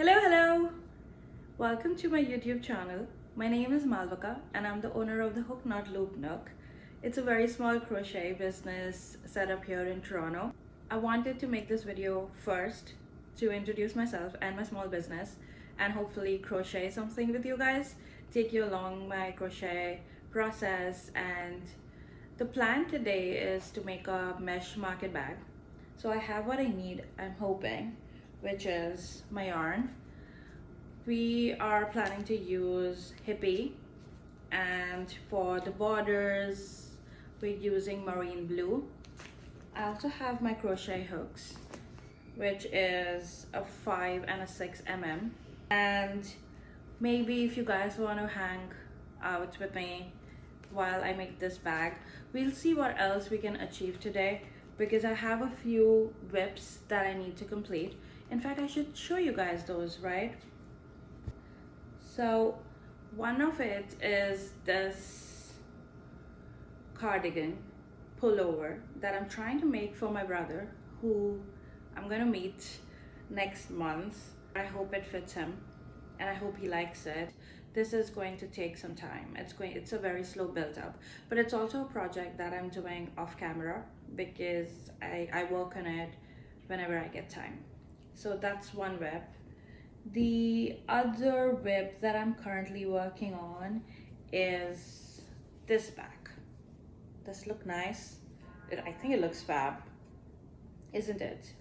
Hello! Welcome to my YouTube channel. My name is Malvika and I'm the owner of the Hook Knot Loop Nook. It's a very small crochet business set up here in Toronto. I wanted to make this video first to introduce myself and my small business and hopefully crochet something with you guys, take you along my crochet process. And the plan today is to make a mesh market bag. So I have what I need, I'm hoping, which is my yarn. We are planning to use hippie, and for the borders we're using marine blue. I also have my crochet hooks, which is a 5 and a 6 mm. And maybe if you guys want to hang out with me while I make this bag, we'll see what else we can achieve today, because I have a few whips that I need to complete. In fact, I should show you guys those, right? So one of it is this cardigan pullover that I'm trying to make for my brother, who I'm gonna meet next month. I hope it fits him and I hope he likes it. This is going to take some time. It's a very slow build up, but it's also a project that I'm doing off camera because I work on it whenever I get time. So that's one whip. The other whip that I'm currently working on is this bag. Does it look nice? I think it looks fab, isn't it?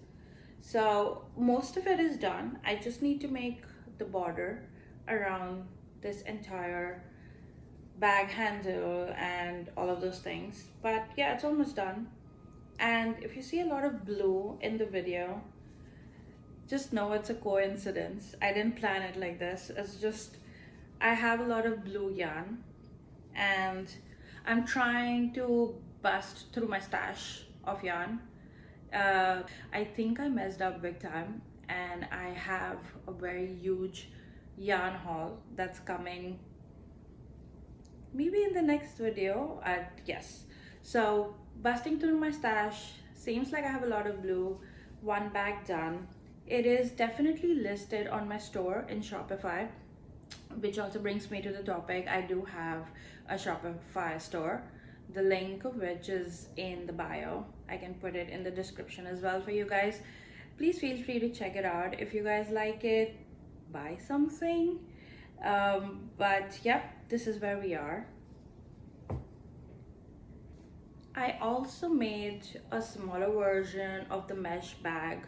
So most of it is done. I just need to make the border around this entire bag handle and all of those things. But yeah, it's almost done. And if you see a lot of blue in the video, just know it's a coincidence. I didn't plan it like this. It's just I have a lot of blue yarn and I'm trying to bust through my stash of yarn. I think I messed up big time, and I have a very huge yarn haul that's coming maybe in the next video. Yes, so busting through my stash, seems like I have a lot of blue. One bag done. It is definitely listed on my store in Shopify, which also brings me to the topic. I do have a Shopify store, the link of which is in the bio. I can put it in the description as well for you guys. Please feel free to check it out. If you guys like it, buy something. But yep, this is where we are. I also made a smaller version of the mesh bag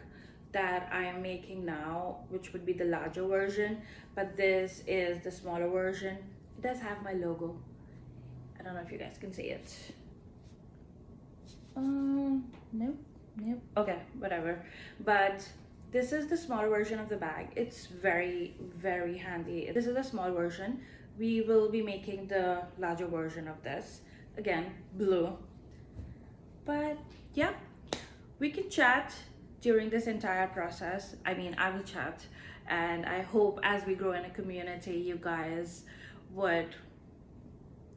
that I am making now, which would be the larger version, but this is the smaller version. It does have my logo. I don't know if you guys can see it. Nope. Okay, whatever. But this is the smaller version of the bag. It's very, very handy. This is the small version. We will be making the larger version of this. Again, blue. But yeah, we can chat during this entire process. I mean, I will chat, and I hope as we grow in a community, you guys would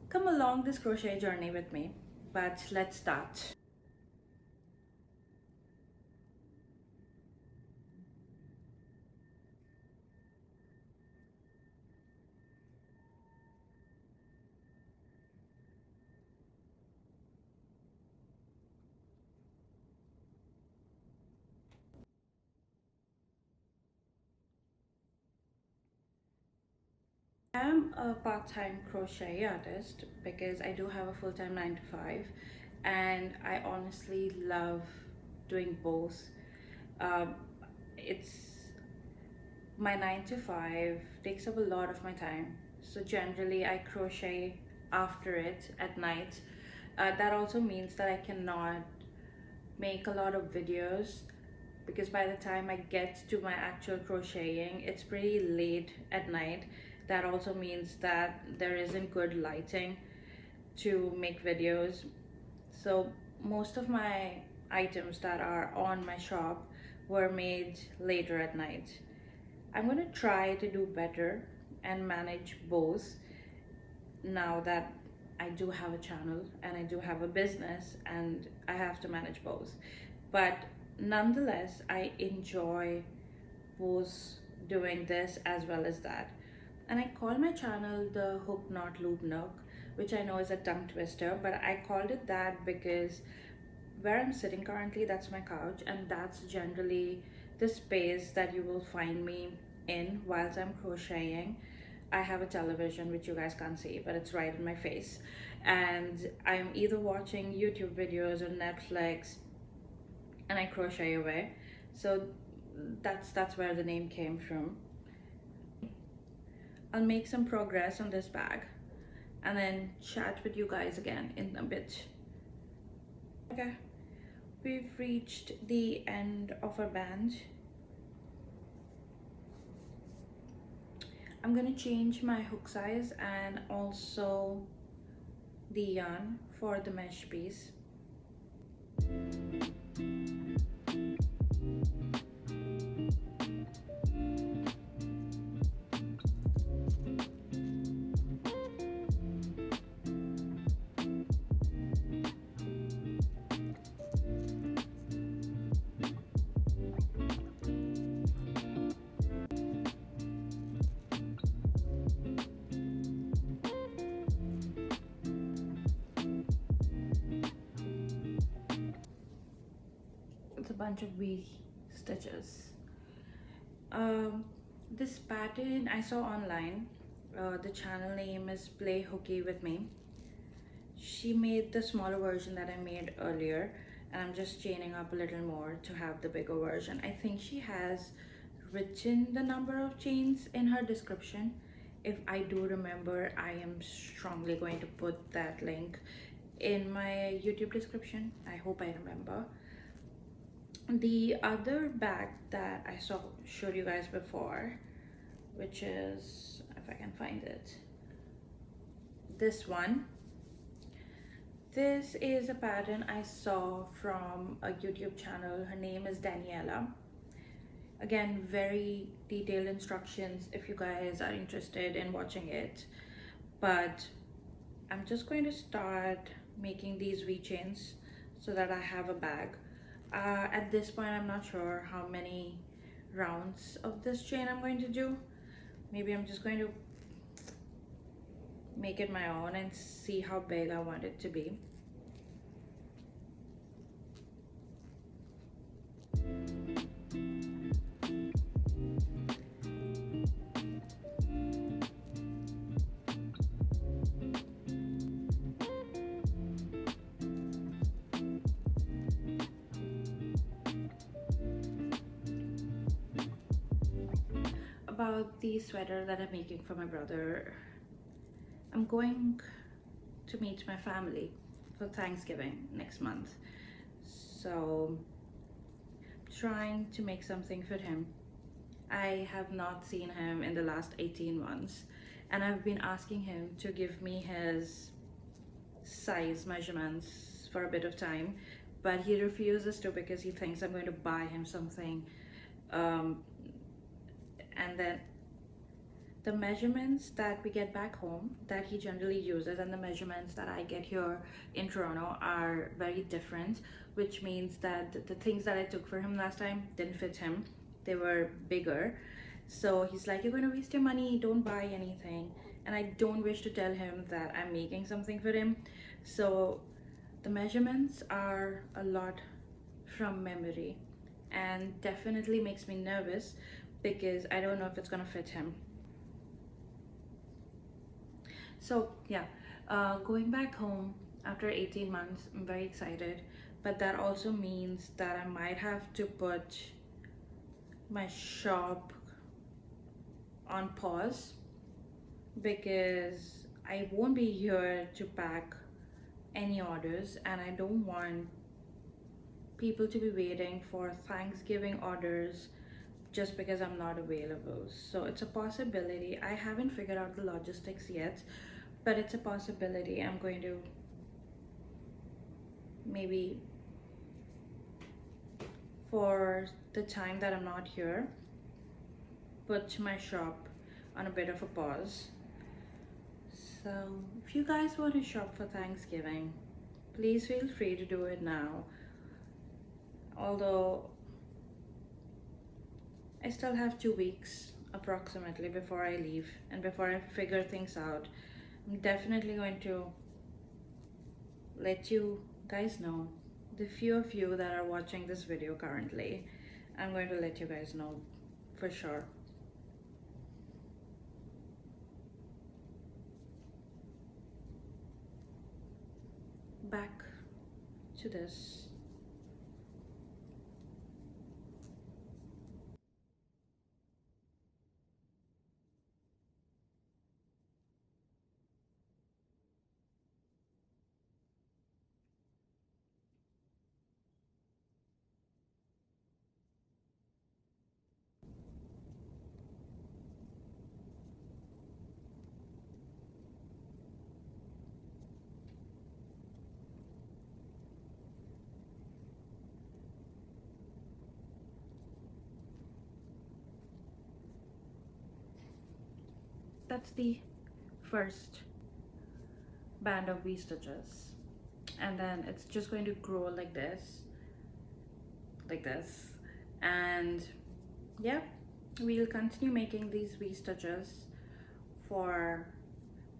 come along this crochet journey with me. But let's start. I'm a part-time crochet artist because I do have a full-time 9 to 5, and I honestly love doing both. Um, it's my 9 to 5 takes up a lot of my time, so generally I crochet after it at night. That also means that I cannot make a lot of videos because by the time I get to my actual crocheting, it's pretty late at night. That also means that there isn't good lighting to make videos. So most of my items that are on my shop were made later at night. I'm gonna try to do better and manage both now that I do have a channel and I do have a business and I have to manage both. But nonetheless, I enjoy both doing this as well as that. And I call my channel the Hook Knot Loop Nook, which I know is a tongue twister, but I called it that because where I'm sitting currently, that's my couch, and that's generally the space that you will find me in whilst I'm crocheting. I have a television which you guys can't see, but it's right in my face, and I'm either watching YouTube videos or Netflix, and I crochet away. So that's where the name came from. I'll make some progress on this bag and then chat with you guys again in a bit. Okay, we've reached the end of our band. I'm gonna change my hook size and also the yarn for the mesh piece. It's a bunch of V stitches. This pattern I saw online. The channel name is Play Hooky with Me. She made the smaller version that I made earlier, and I'm just chaining up a little more to have the bigger version. I think she has written the number of chains in her description. If I do remember, I am strongly going to put that link in my YouTube description. I hope I remember. The other bag that I showed you guys before, which is, if I can find it, this one. This is a pattern I saw from a YouTube channel. Her name is Daniela. Again, very detailed instructions if you guys are interested in watching it. But I'm just going to start making these V chains so that I have a bag. At this point, I'm not sure how many rounds of this chain I'm going to do. Maybe I'm just going to make it my own and see how big I want it to be. About the sweater that I'm making for my brother, I'm going to meet my family for Thanksgiving next month, so I'm trying to make something for him. I have not seen him in the last 18 months, and I've been asking him to give me his size measurements for a bit of time, but he refuses to because he thinks I'm going to buy him something, and then the measurements that we get back home that he generally uses and the measurements that I get here in Toronto are very different, which means that the things that I took for him last time didn't fit him. They were bigger. So he's like, you're going to waste your money, don't buy anything. And I don't wish to tell him that I'm making something for him. So the measurements are a lot from memory, and definitely makes me nervous because I don't know if it's gonna fit him. So yeah, going back home after 18 months, I'm very excited, but that also means that I might have to put my shop on pause because I won't be here to pack any orders, and I don't want people to be waiting for Thanksgiving orders just because I'm not available. So it's a possibility. I haven't figured out the logistics yet, but it's a possibility. I'm going to maybe, for the time that I'm not here, put my shop on a bit of a pause. So if you guys want to shop for Thanksgiving, please feel free to do it now. Although I still have 2 weeks approximately before I leave and before I figure things out. I'm definitely going to let you guys know, the few of you that are watching this video currently, I'm going to let you guys know for sure. Back to this. That's the first band of V-stitches, and then it's just going to grow like this, and yeah, we'll continue making these V-stitches for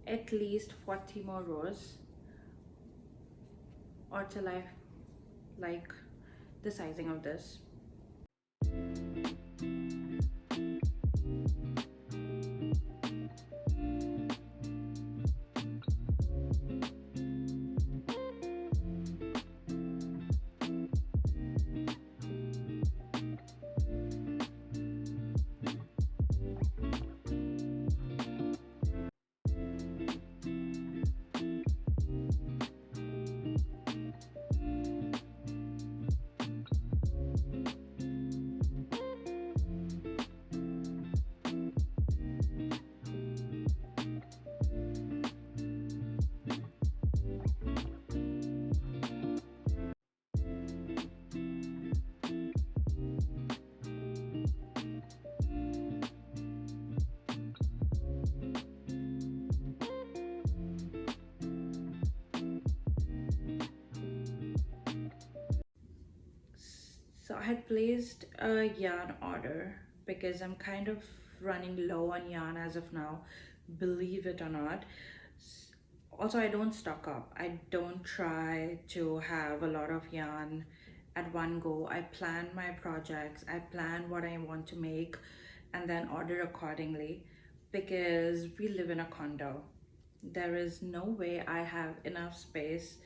at least 40 more rows, or till I like the sizing of this. So I had placed a yarn order because I'm kind of running low on yarn as of now, believe it or not. Also, I don't stock up. I don't try to have a lot of yarn at one go. I plan my projects, I plan what I want to make, and then order accordingly, because we live in a condo. There is no way I have enough space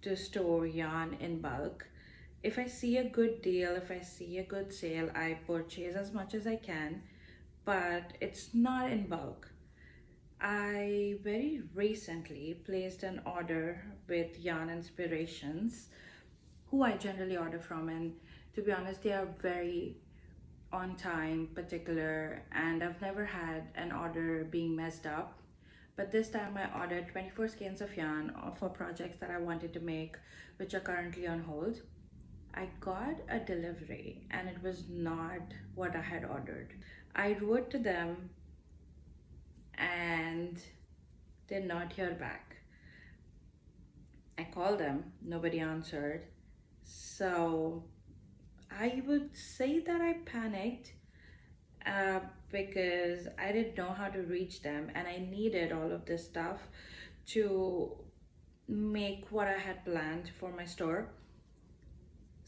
to store yarn in bulk. If I see a good deal, if I see a good sale, I purchase as much as I can, but it's not in bulk. I very recently placed an order with Yarn Inspirations, who I generally order from, and to be honest, they are very on time, particular, and I've never had an order being messed up. But this time I ordered 24 skeins of yarn for projects that I wanted to make, which are currently on hold. I got a delivery and it was not what I had ordered. I wrote to them and did not hear back. I called them, nobody answered. So I would say that I panicked, uh, because I didn't know how to reach them and I needed all of this stuff to make what I had planned for my store.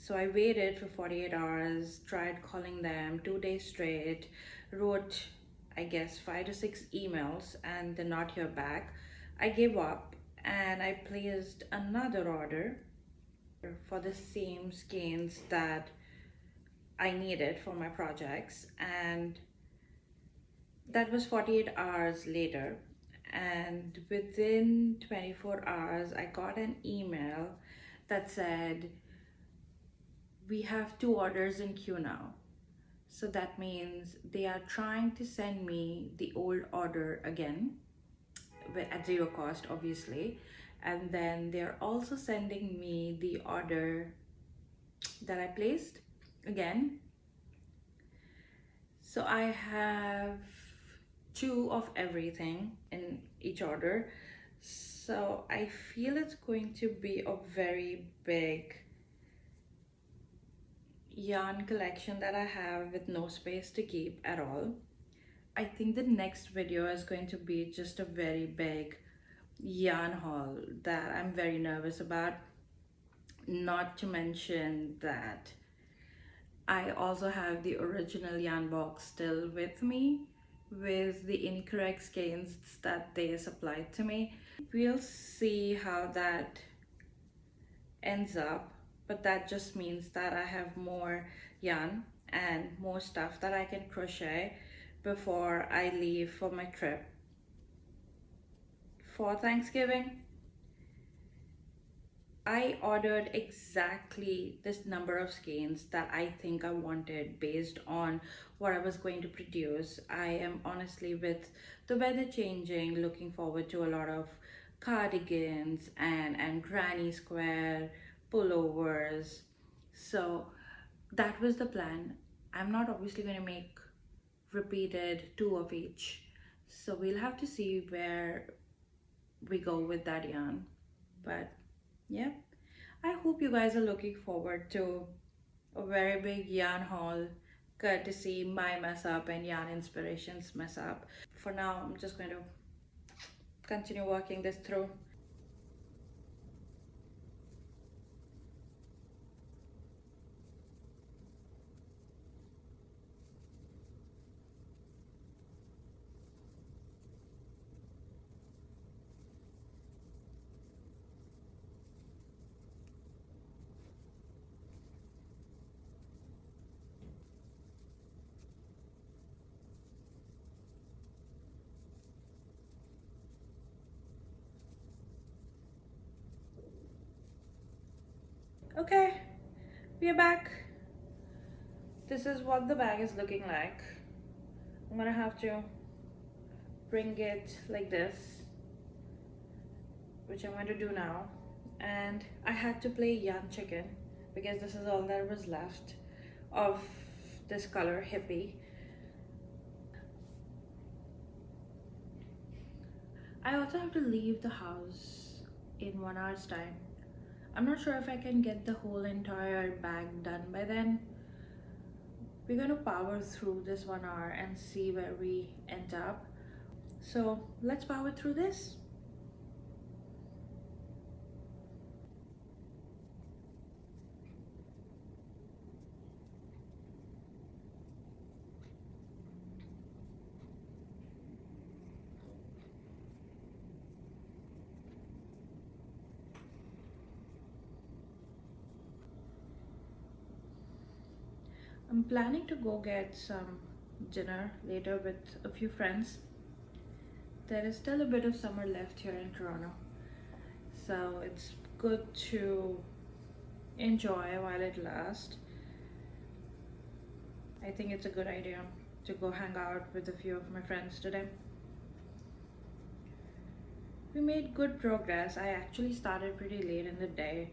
So I waited for 48 hours, tried calling them 2 days straight, wrote, I guess, 5 to 6 emails and did not hear back. I gave up and I placed another order for the same skeins that I needed for my projects, and that was 48 hours later. And within 24 hours, I got an email that said, we have 2 orders in queue now. So that means they are trying to send me the old order again at zero cost, obviously. And then they're also sending me the order that I placed again. So I have 2 of everything in each order. So I feel it's going to be a very big, yarn collection that I have with no space to keep at all. I think the next video is going to be just a very big yarn haul that I'm very nervous about. Not to mention that I also have the original yarn box still with me with the incorrect skeins that they supplied to me. We'll see how that ends up, but that just means that I have more yarn and more stuff that I can crochet before I leave for my trip for Thanksgiving. I ordered exactly this number of skeins that I think I wanted based on what I was going to produce. I am honestly, with the weather changing, looking forward to a lot of cardigans and granny square pullovers. So that was the plan. I'm not obviously going to make repeated two of each. So we'll have to see where we go with that yarn. But yeah, I hope you guys are looking forward to a very big yarn haul courtesy my mess up and yarn inspirations mess up. For now, I'm just going to continue working this through. Okay, we are back. This is what the bag is looking like. I'm gonna have to bring it like this, which I'm going to do now. And I had to play yarn chicken because this is all that was left of this color hippie. I also have to leave the house in 1 hour's time. I'm not sure if I can get the whole entire bag done by then. We're going to power through this 1 hour and see where we end up. So let's power through this. I'm planning to go get some dinner later with a few friends. There is still a bit of summer left here in Toronto, so it's good to enjoy while it lasts. I think it's a good idea to go hang out with a few of my friends today. We made good progress. I actually started pretty late in the day,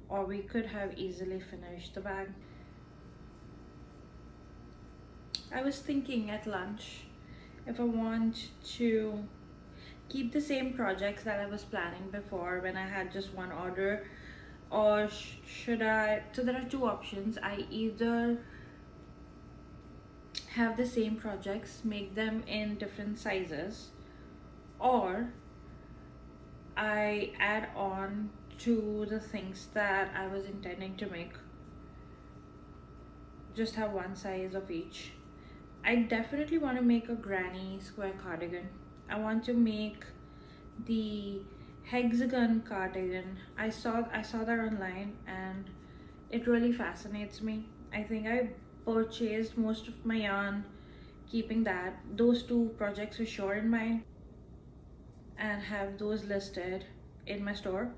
or we could have easily finished the bag. I was thinking at lunch if I want to keep the same projects that I was planning before when I had just one order, or should I. So there are two options. I either have the same projects, make them in different sizes, or I add on to the things that I was intending to make, just have one size of each. I definitely want to make a granny square cardigan. I want to make the hexagon cardigan. I saw that online and it really fascinates me. I think I purchased most of my yarn keeping those two projects for sure in mind, and have those listed in my store.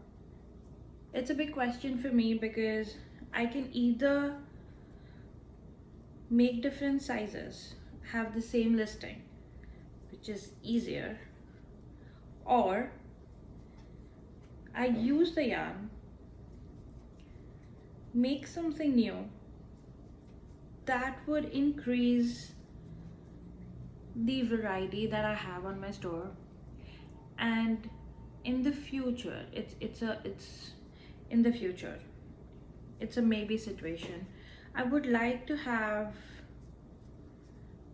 It's a big question for me because I can either make different sizes, have the same listing, which is easier, or I use the yarn, make something new that would increase the variety that I have on my store, and in the future, it's in the future, it's a maybe situation. I would like to have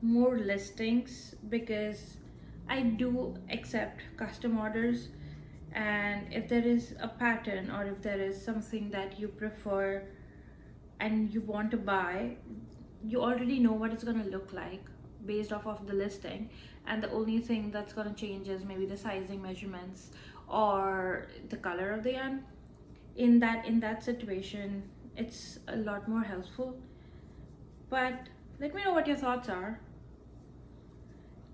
more listings because I do accept custom orders, and if there is a pattern or if there is something that you prefer and you want to buy, you already know what it's going to look like based off of the listing, and the only thing that's going to change is maybe the sizing measurements or the color of the yarn. In that situation, it's a lot more helpful. But let me know what your thoughts are.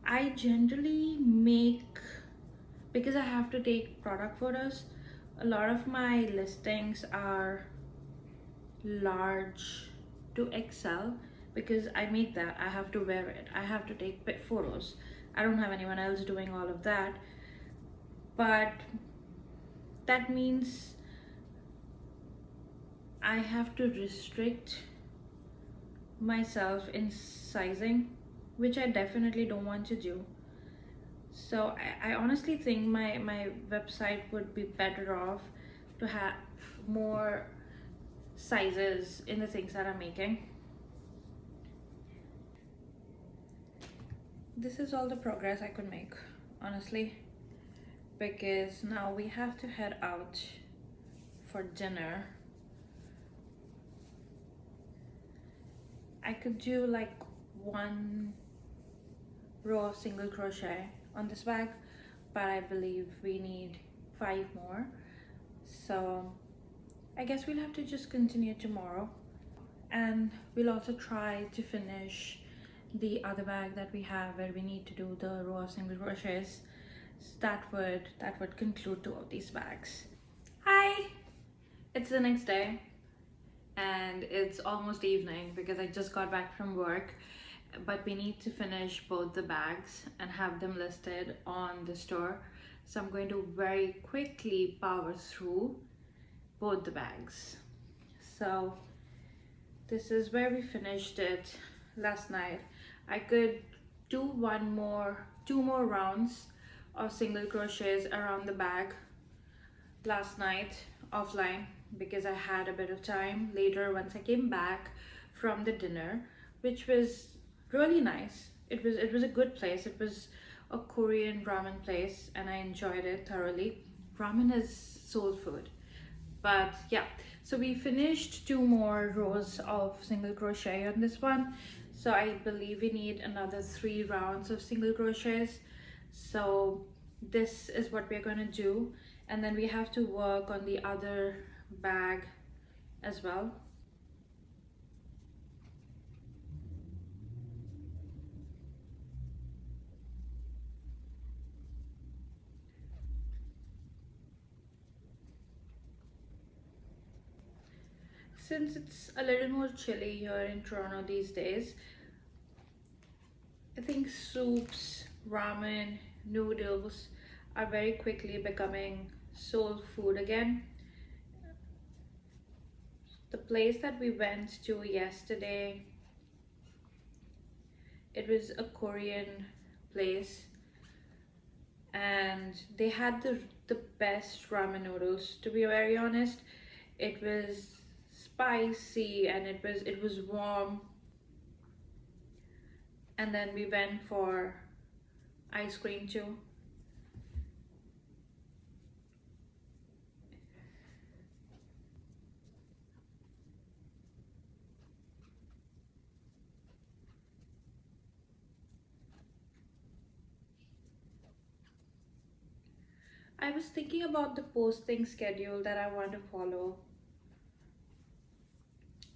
I generally make, because I have to take product photos, a lot of my listings are large to XL because I make that. I have to wear it, I have to take photos. I don't have anyone else doing all of that, but that means I have to restrict myself in sizing, which I definitely don't want to do. So I honestly think my website would be better off to have more sizes in the things that I'm making. This is all the progress I could make, honestly, because now we have to head out for dinner. I could do like 1 row of single crochet on this bag, but I believe we need 5 more, so I guess we'll have to just continue tomorrow, and we'll also try to finish the other bag that we have where we need to do the row of single crochets. That would conclude 2 of these bags. Hi, it's the next day and it's almost evening because I just got back from work, but we need to finish both the bags and have them listed on the store. So I'm going to very quickly power through both the bags. So this is where we finished it last night. I could do 2 more rounds of single crochets around the bag last night offline because I had a bit of time later once I came back from the dinner, which was really nice. It was a good place. It was a Korean ramen place and I enjoyed it thoroughly. Ramen is soul food. But yeah, so we finished 2 more rows of single crochet on this one, so I believe we need another 3 rounds of single crochets. So this is what we're going to do, and then we have to work on the other bag as well. Since it's a little more chilly here in Toronto these days, I think soups, ramen, noodles are very quickly becoming soul food again. The place that we went to yesterday, it was a Korean place and they had the best ramen noodles, to be very honest. It was spicy and it was warm. And then we went for ice cream too. I was thinking about the posting schedule that I want to follow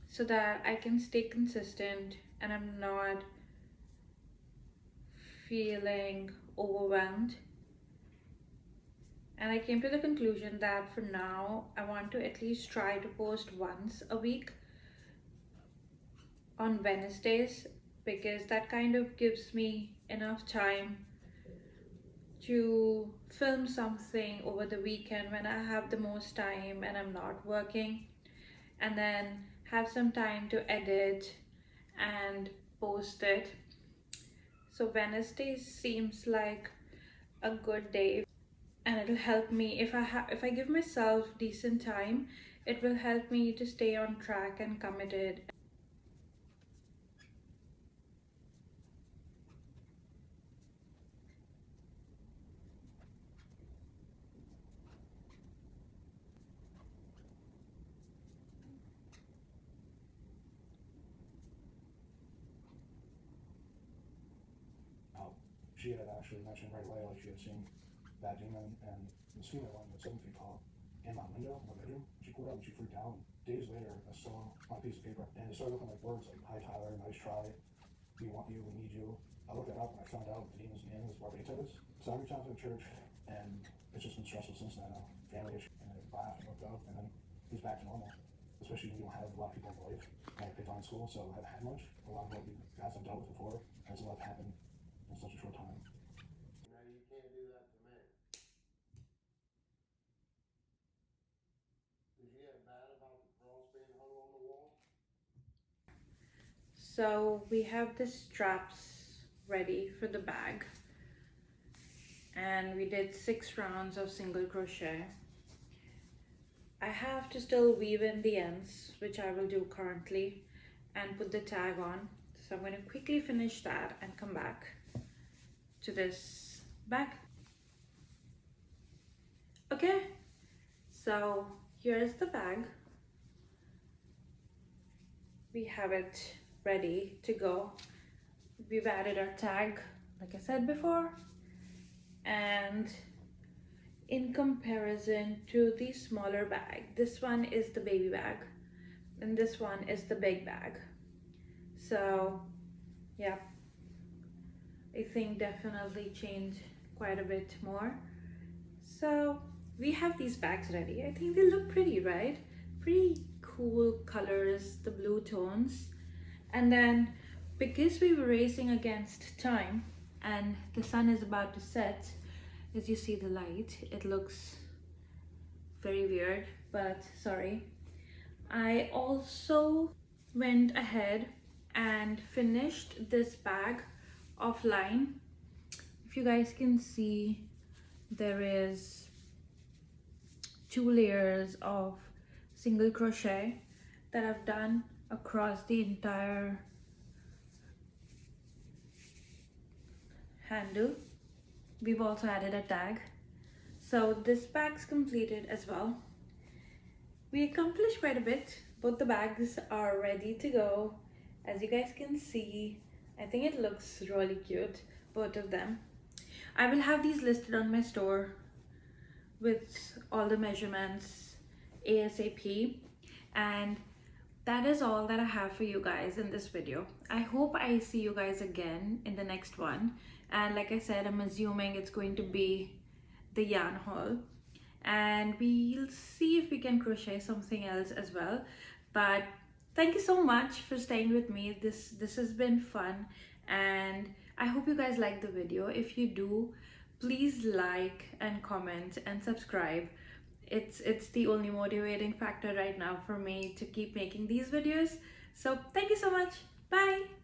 so that I can stay consistent and I'm not feeling overwhelmed. And I came to the conclusion that for now, I want to at least try to post once a week on Wednesdays, because that kind of gives me enough time to film something over the weekend when I have the most time and I'm not working, and then have some time to edit and post it. So Wednesday seems like a good day, and it'll help me if I give myself decent time. It will help me to stay on track and committed. she had actually mentioned right away, like she had seen that demon and the female one, the 7 feet tall, in my window in my bedroom. She pulled up and she freaked out. Days later, I saw on a piece of paper, and it started looking like words like, "Hi Tyler, nice try. We want you, we need you." I looked it up and I found out the demon's name is Barbatos. So I reached out to the church, and it's just been stressful since then. Family issue, and I laughed and looked up, and then he's back to normal. Especially when you don't have a lot of people in life. I picked on school, so I haven't had much. A lot of what you guys have dealt with before has a lot happened in such a short time. Now you can't do that to me. Did you get mad about the cross being hung on the wall? So we have the straps ready for the bag, and we did 6 rounds of single crochet. I have to still weave in the ends, which I will do currently, and put the tag on. So I'm going to quickly finish that and come back to this bag. Okay, so here's the bag. We have it ready to go. We've added our tag, like I said before, and in comparison to the smaller bag, this one is the baby bag and this one is the big bag. So yeah, I think definitely changed quite a bit more. So we have these bags ready. I think they look pretty, right? Pretty cool colors, the blue tones. And then because we were racing against time and the sun is about to set, as you see the light, it looks very weird, but sorry. I also went ahead and finished this bag offline. If you guys can see, there is 2 layers of single crochet that I've done across the entire handle. We've also added a tag. So this bag's completed as well. We accomplished quite a bit. Both the bags are ready to go. As you guys can see, I think it looks really cute, both of them. I will have these listed on my store with all the measurements ASAP. And that is all that I have for you guys in this video. I hope I see you guys again in the next one. And like I said, I'm assuming it's going to be the yarn haul, and we'll see if we can crochet something else as well. But thank you so much for staying with me. This has been fun, and I hope you guys like the video. If you do, please like and comment and subscribe. It's the only motivating factor right now for me to keep making these videos. So thank you so much. Bye.